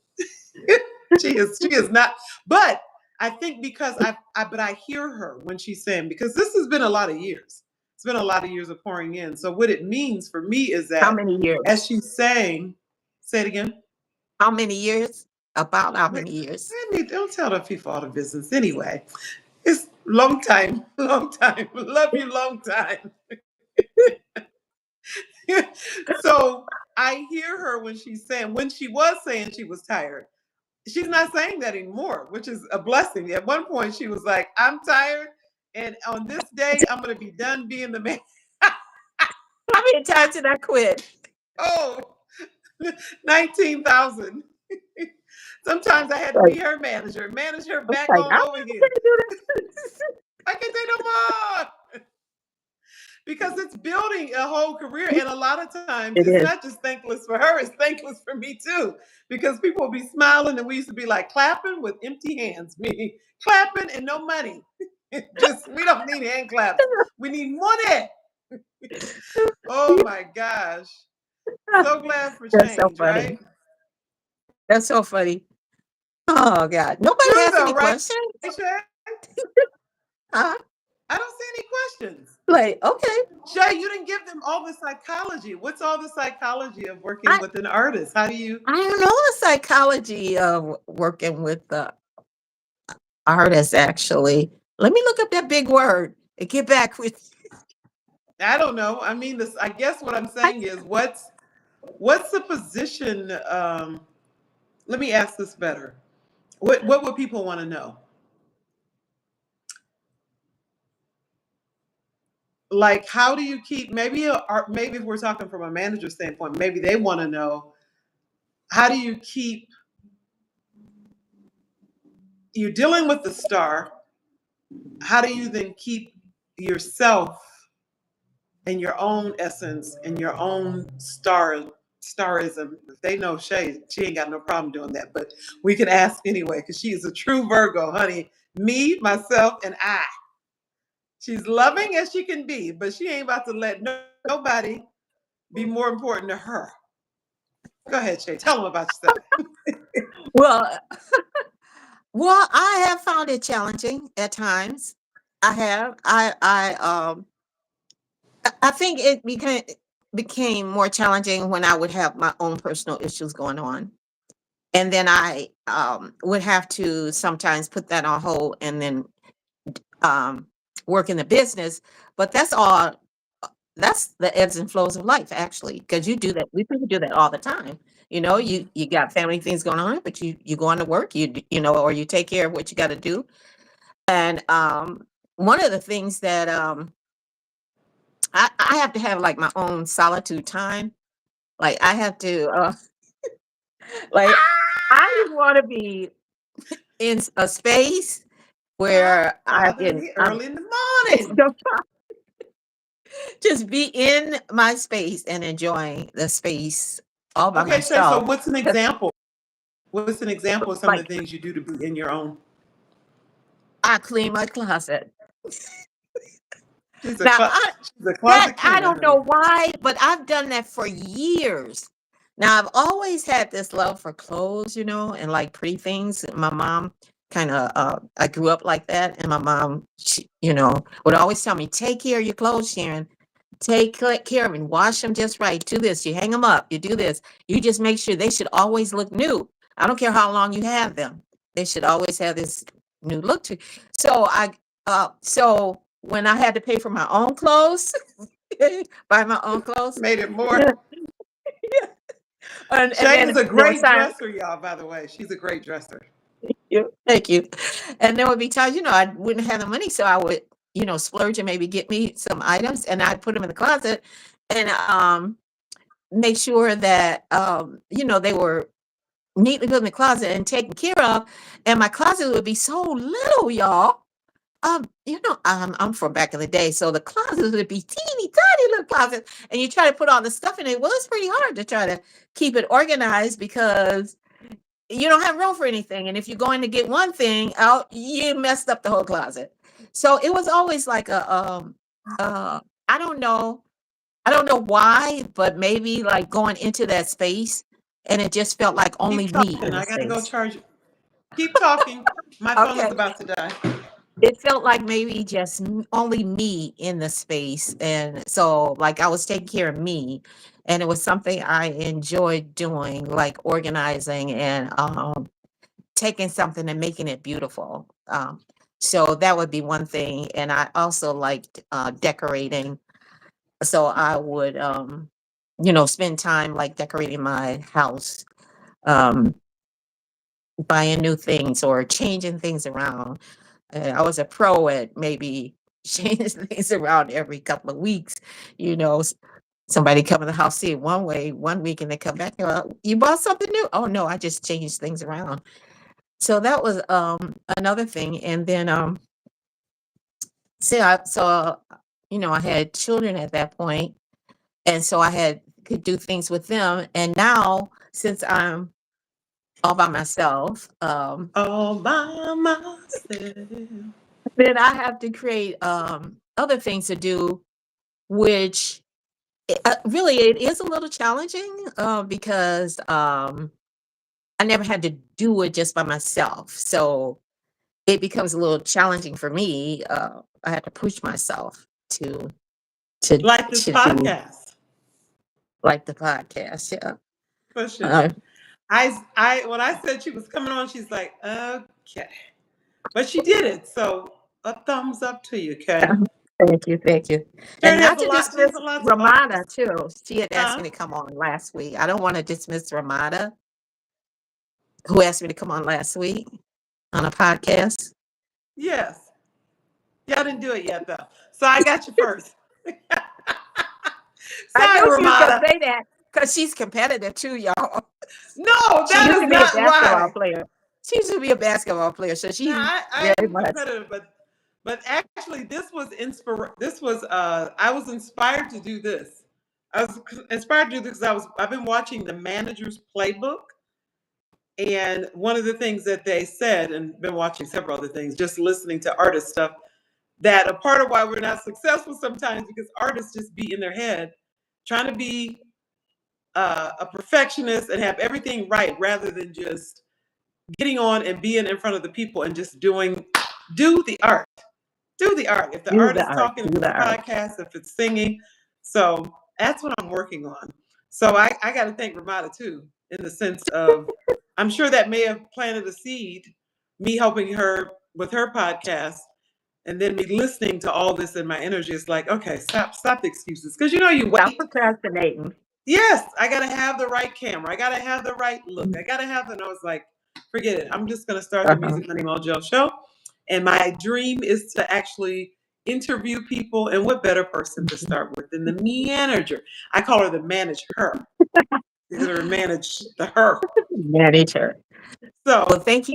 S1: She is not. But I think because but I hear her when she's saying, because this has been a lot of years. It's been a lot of years of pouring in. So what it means for me is
S2: How
S1: that
S2: many
S1: as
S2: years?
S1: she's saying, say it again.
S2: How many years? About how
S1: Wait,
S2: many years?
S1: don't tell the people all the business anyway. It's long time, long time. Love you, long time. So I hear her when she was saying she was tired. She's not saying that anymore, which is a blessing. At one point, she was like, I'm tired. And on this day, I'm going to be done being the man.
S2: How many times did I quit?
S1: Oh, 19,000. Sometimes I had to
S2: Like,
S1: be her manager, manage her
S2: I'm
S1: back
S2: like,
S1: all
S2: I'm
S1: over
S2: not
S1: here.
S2: gonna do that.
S1: I can't take no more. Because it's building a whole career. And a lot of times
S2: It
S1: it's
S2: is.
S1: not just thankless for her, it's thankless for me too. Because people will be smiling and we used to be like clapping with empty hands, meaning clapping and no money. Just we don't need hand claps. We need money. Oh my gosh. So glad for
S2: That's so
S1: change,
S2: funny.
S1: right?
S2: That's so funny. Oh God. Nobody
S1: True
S2: has
S1: though,
S2: any
S1: right,
S2: questions?
S1: Shay?
S2: Huh?
S1: I don't see any questions.
S2: Like, okay.
S1: Shay, you didn't give them all the psychology. What's all the psychology of working
S2: I
S1: with an artist? How do you
S2: I don't know the psychology of working with the artist actually. Let me look up that big word and get back with you.
S1: I don't know. I mean, this. I guess what I'm
S2: I,
S1: saying is, what's the position? Let me ask this better. What would people want to know? Like, how do you keep? Maybe if we're talking from a manager standpoint, maybe they want to know how do you keep? You're dealing with the star. How do you then keep yourself and your own essence and your own starism? If they know Shay, she ain't got no problem doing that. But we can ask anyway, because she is a true Virgo, honey. Me, myself, and I. She's loving as she can be, but she ain't about to let nobody be more important to her. Go ahead, Shay. Tell them about yourself.
S2: well, I have found it challenging at times. I have. I think it became more challenging when I would have my own personal issues going on. And then I would have to sometimes put that on hold and then um, work in the business, but that's all. That's the ebbs and flows of life, actually, because you do that. We people do that all the time.
S1: Mhm.
S2: You got family things going on, but you go on to work, or you take care of what you got to do. And one of the things that I have to have like my own solitude time. Like I have to, like I just want to be in a space
S1: Stop
S2: where I
S1: bothering
S2: can
S1: me early in the
S2: just
S1: morning.
S2: just be in my space and enjoying the space all by
S1: Okay, Shay, so
S2: myself.
S1: what's an
S2: 'Cause,
S1: example? What's an example of some of
S2: like
S1: the things you do to be in your own?
S2: I clean my closet.
S1: She's a
S2: Now,
S1: clo- she's a
S2: that
S1: closet
S2: I
S1: cleaner,
S2: don't know
S1: honey.
S2: why, but I've done that for years. Now, I've always had this love for clothes, and like pretty things. My mom kind of, I grew up like that, and my mom, would always tell me, "Take care of your clothes, Sharon. Care of them. Wash them just right. Do this. You hang them up. You do this. You just make sure they should always look new. I don't care how long you have them. They should always have this new look to." So when I had to pay for my own clothes, buy my own clothes,
S1: Made it more.
S2: yeah, and
S1: Shay is
S2: then
S1: a
S2: there was
S1: great
S2: time.
S1: dresser, y'all, by the way. She's a great dresser.
S2: Thank you. And there would be times, I wouldn't have the money, so I would, splurge and maybe get me some items, and I'd put them in the closet, and make sure that they were neatly put in the closet and taken care of. And my closet would be so little, y'all. I'm from back in the day, so the closets would be teeny tiny little closets, and you try to put all the stuff in it. Well, it's pretty hard to try to keep it organized because you don't have room for anything. And if you're going to get one thing out, you messed up the whole closet. So it was always like I don't know. I don't know why, but maybe like going into that space and it just felt like only
S1: Keep
S2: me
S1: talking.
S2: in the
S1: I got to go
S2: space.
S1: charge. Keep talking. My phone is
S2: Okay.
S1: about to die.
S2: It felt like maybe just only me in the space. And so, like, I was taking care of me. And it was something I enjoyed doing, like organizing and taking something and making it beautiful. So that would be one thing. And I also liked decorating. So I would, spend time like decorating my house, um, buying new things or changing things around. I was a pro at maybe changing things around every couple of weeks. You know, s- Somebody come in the house, see it one way one week, and they come back. You bought something new? Oh no, I just changed things around. So that was another thing. And then I had children at that point, and so I had could do things with them. And now since I'm all by myself,
S1: All by myself.
S2: then I have to create other things to do, which really it is a little challenging because I never had to do it just by myself. So it becomes a little challenging for me. I had to push myself to
S1: Like this
S2: to do
S1: podcast.
S2: like the podcast. Yeah.
S1: Push it.
S2: Uh,
S1: When I said she was coming on, she's like, okay. But she did it. So a thumbs up to you, okay?
S2: thank you, thank you. And
S1: Sharon has
S2: not
S1: a
S2: to
S1: lot. She has
S2: dismiss
S1: a lot to offer.
S2: Ramada too. She had asked
S1: Huh?
S2: me to come on last week. I don't want to dismiss Ramada, who asked me to come on last week on a podcast.
S1: Yes. Y'all didn't do it yet, though. So I got you first.
S2: I
S1: Sorry,
S2: knew she was gonna
S1: Ramada.
S2: say that because she's competitive too, y'all.
S1: No,
S2: She
S1: that
S2: used
S1: is
S2: to be a
S1: not
S2: basketball
S1: why.
S2: player. She used to be a basketball player, so
S1: Now
S2: she's
S1: I
S2: very
S1: am
S2: much.
S1: competitive, but actually this was I was inspired to do this. I was inspired to do this because I've been watching the manager's playbook, and one of the things that they said, and been watching several other things, just listening to artist stuff, that a part of why we're not successful sometimes because artists just be in their head trying to be a perfectionist and have everything right rather than just getting on and being in front of the people and just do the art. Do the art. If the
S2: Do
S1: art
S2: the
S1: is
S2: art.
S1: talking, if
S2: Do
S1: it's
S2: the
S1: a
S2: art.
S1: podcast, if it's singing. So that's what I'm working on. So I got to thank Ramada too, in the sense of I'm sure that may have planted a seed, me helping her with her podcast. And then me listening to all this and my energy is like, okay, stop the excuses. Because you know, you
S2: Stop
S1: wait.
S2: procrastinating.
S1: Yes, I gotta have the right camera. I gotta have the right look. I gotta have the. And I was like, forget it. I'm just gonna start the
S2: Uh-huh.
S1: Music Money Mojo show. And my dream is to actually interview people. And what better person to start with than the manager? I call her the manage her. You're gonna manage the her.
S2: Manager. Well,
S1: So
S2: thank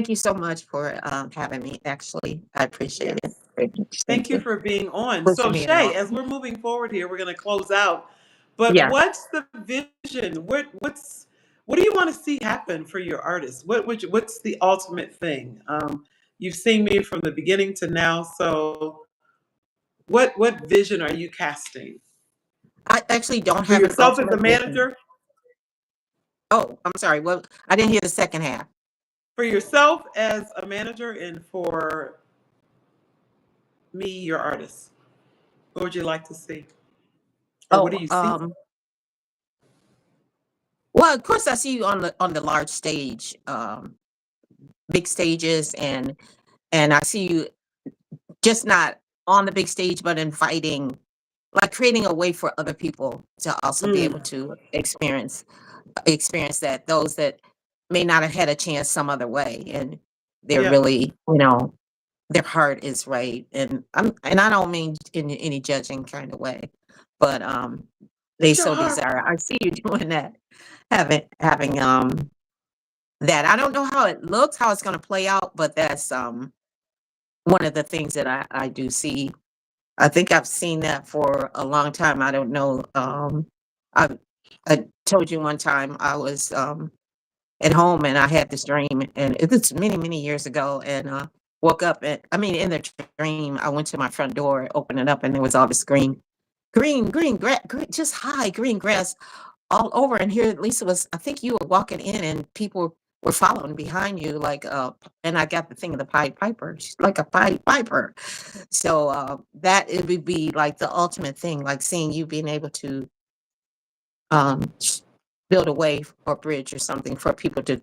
S2: you so much for having me. Actually, I appreciate it
S1: yes.
S2: very much.
S1: Thank
S2: Thank
S1: you
S2: you.
S1: for being on.
S2: Pushing
S1: So,
S2: me
S1: Shay,
S2: along.
S1: as we're moving forward here, we're going to close out. But
S2: Yeah.
S1: what's the vision? What do you want to see happen for your artists? What's the ultimate thing? You've seen me from the beginning to now. So, what vision are you casting
S2: I actually don't
S1: for
S2: have an
S1: yourself as a
S2: ultimate vision.
S1: manager,
S2: Oh, I'm sorry. Well, I didn't hear the second half.
S1: for yourself as a manager, and for me, your artist? What would you like to see, or what do
S2: Oh,
S1: you see?
S2: well, of course, I see you on the large stage, big stages, and I see you just not on the big stage, but inviting, like creating a way for other people to also be able
S1: Mm,
S2: to experience that, those that may not have had a chance some other way, and they're
S1: yeah,
S2: really, their heart is right. And I don't mean in any judging kind of way, but they
S1: it's your
S2: so
S1: heart.
S2: desire. I see you doing that, having that. I don't know how it looks, how it's gonna play out, but that's one of the things that I do see. I think I've seen that for a long time. I don't know. I I told you one time I was at home and I had this dream, and it was many, many years ago, and woke up and I mean in the dream I went to my front door, opened it up, and there was all this green grass, just high green grass all over. And here Lisa was, I think you were walking in and people were following behind you like and I got the thing of the Pied Piper. She's like a Pied Piper. So that it would be like the ultimate thing, like seeing you being able to build a way or bridge or something for people to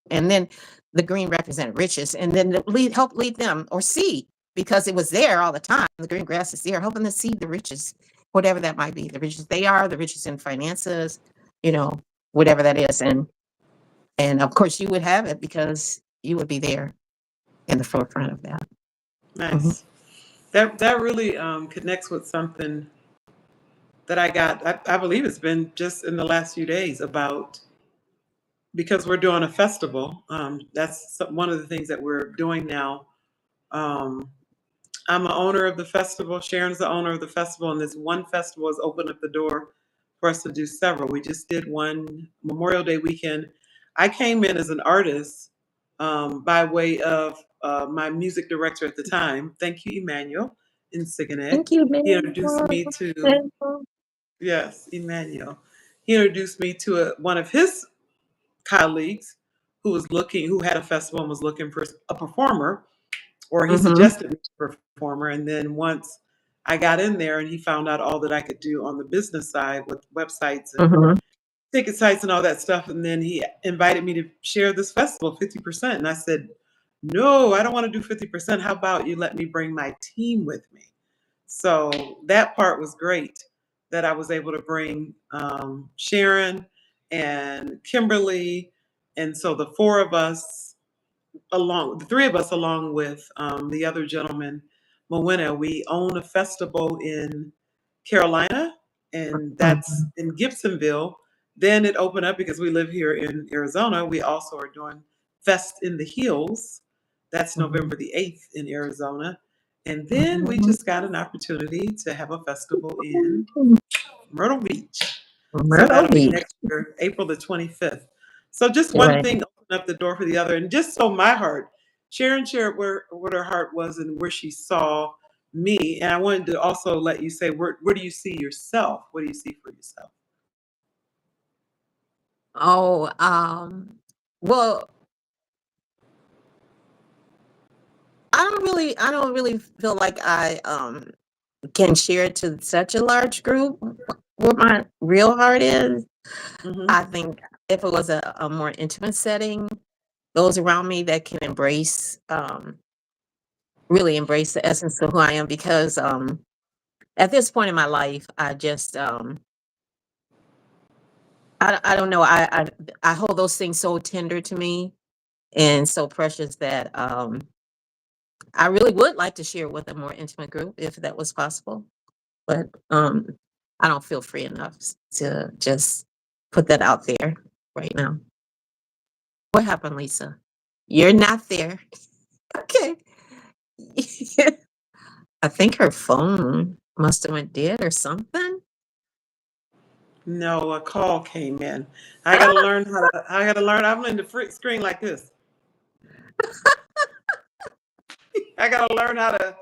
S2: and then the green represent riches, and then help lead them or see, because it was there all the time. The green grass is there, helping to see the riches, whatever that might be, the riches they are, the riches in finances, you know, whatever that is, and of course you would have it because you would be there in the forefront of that. Mhm.
S1: Nice. That really connects with something that I got. I believe it's been just in the last few days about, because we're doing a festival. That's one of the things that we're doing now. Um, I'm the owner of the festival. Sharon's the owner of the festival, and this one festival has opened up the door for us to do several. We just did one Memorial Day weekend. I came in as an artist by way of my music director at the time. Thank you, Emmanuel Insiganet.
S2: Thank you,
S1: He introduced
S2: man.
S1: me to, yes, Emmanuel. He introduced me to one of his colleagues who had a festival and was looking for a performer, or he
S2: Mm-hmm.
S1: suggested me a performer. And then once I got in there and he found out all that I could do on the business side with websites and
S2: Mm-hmm.
S1: ticket sites and all that stuff. And then he invited me to share this festival 50%. And I said, no, I don't want to do 50%. How about you let me bring my team with me? So that part was great, that I was able to bring Sharon and Kimberly. And so the four of us, the three of us, along with the other gentleman, Mowena, we own a festival in Carolina, and that's
S2: Mm-hmm.
S1: in Gibsonville. Then it opened up because we live here in Arizona. We also are doing Fest in the Hills. That's November the 8th in Arizona. And then we
S2: Mm-hmm.
S1: just got an opportunity to have a festival in Myrtle Beach. So
S2: Myrtle
S1: that'll be
S2: Beach.
S1: next year, April the 25th. So just one
S2: Right.
S1: thing opened up the door for the other. And just so my heart, Sharon shared what her heart was and where she saw me. And I wanted to also let you say, where do you see yourself? What do you see for yourself?
S2: Oh, well, I don't really feel like I can share it to such a large group where my real heart is.
S1: Hmm.
S2: I think if it was a more intimate setting, those around me that can really embrace the essence of who I am, because at this point in my life, I just I don't know, I hold those things so tender to me and so precious that I really would like to share with a more intimate group if that was possible. But I don't feel free enough to just put that out there right now. What happened, Lisa? You're not there. Okay. I think her phone must have went dead or something.
S1: No, a call came in. I gotta learn how to. I gotta learn. I'm in the screen like this. I gotta learn how to.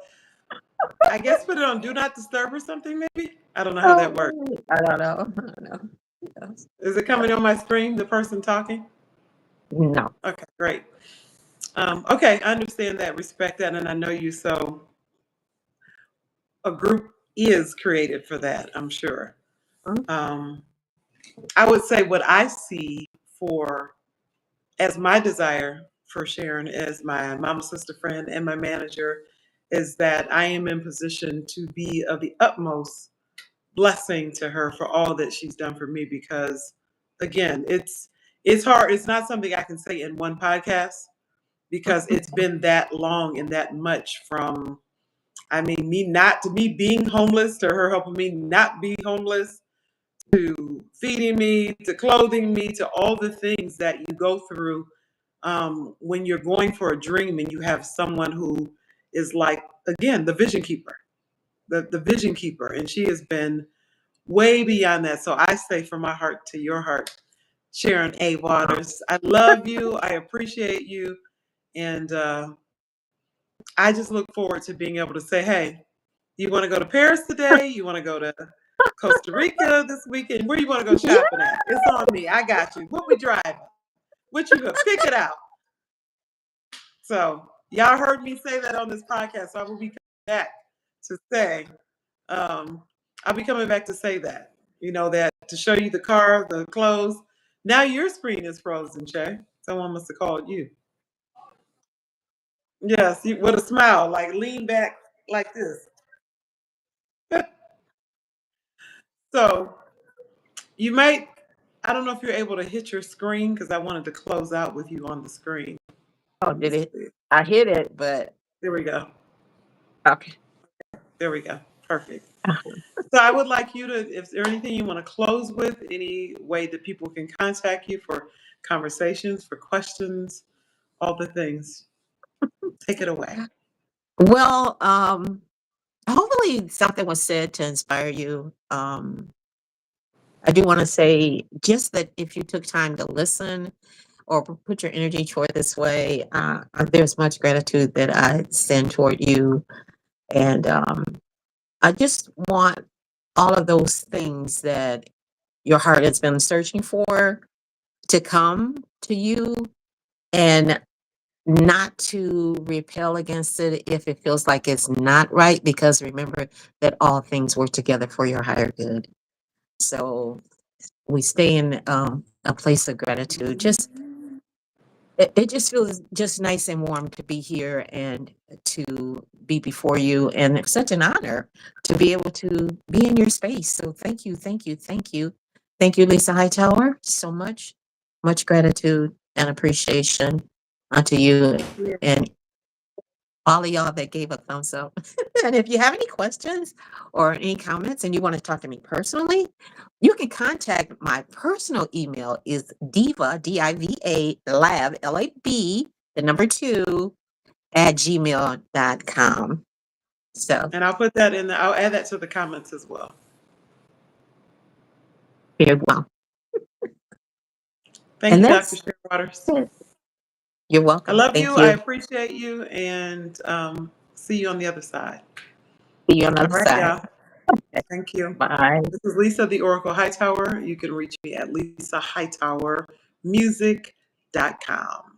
S1: I guess put it on do not disturb or something. Maybe I don't know how that works.
S2: Oh, I don't know. I don't know. Yes.
S1: Is it coming on my screen? The person talking.
S2: No.
S1: Okay, great. Okay, I understand that, respect that, and I know you. So a group is created for that. I'm sure. Um, I would say what I see for as my desire for Sharon as my mama, sister, friend, and my manager is that I am in position to be of the utmost blessing to her for all that she's done for me. Because again, it's hard. It's not something I can say in one podcast because it's been that long and that much from. I mean, me being homeless to her helping me not be homeless to feeding me, to clothing me, to all the things that you go through when you're going for a dream and you have someone who is like, again, the vision keeper, the vision keeper. And she has been way beyond that. So I say from my heart to your heart, Sharon A. Waters, I love you. I appreciate you. And I just look forward to being able to say, hey, you want to go to Paris today? You want to go to Costa Rica this weekend? Where you want to go
S2: Yeah.
S1: shopping at? It's on me. I got you. What we driving? What you gonna pick it out? So y'all heard me say that on this podcast. So I will be coming back to say, um, I'll be coming back to say that. You know, that to show you the car, the clothes. Now your screen is frozen, Che. Someone must have called you. Yes, with a smile, like lean back like this. So you might, I don't know if you're able to hit your screen because I wanted to close out with you on the screen.
S2: Oh,
S1: Let me
S2: did it?
S1: see.
S2: I hit it, but
S1: There we go.
S2: okay.
S1: There we go. Perfect. So I would like you to, if there anything you want to close with, any way that people can contact you for conversations, for questions, all the things. Take it away.
S2: Well, hopefully something was said to inspire you. I do want to say just that if you took time to listen or put your energy toward this way, there's much gratitude that I send toward you. And I just want all of those things that your heart has been searching for to come to you, and not to repel against it if it feels like it's not right, because remember that all things work together for your higher good. So we stay in a place of gratitude. Just it just feels just nice and warm to be here and to be before you, and it's such an honor to be able to be in your space. So thank you, thank you, thank you, thank you, Lisa Hightower, so much gratitude and appreciation unto you
S1: Yeah.
S2: and all of y'all that gave a thumbs up. And if you have any questions or any comments and you want to talk to me personally, you can contact my personal email is diva, D-I-V-A, lab, L-A-B, the number 2, at gmail.com. So
S1: And I'll put that in I'll add that to the comments as well.
S2: here, well,
S1: Thank
S2: and
S1: you, Dr.
S2: that's
S1: Sharon Waters.
S2: it. You're
S1: I
S2: welcome.
S1: love
S2: Thank
S1: you. I
S2: you.
S1: appreciate you. And see you on the other side.
S2: See you on the
S1: All
S2: other
S1: right,
S2: side.
S1: y'all. Thank you.
S2: Bye.
S1: This is Lisa, the Oracle Hightower. You can reach me at lisahightowermusic.com.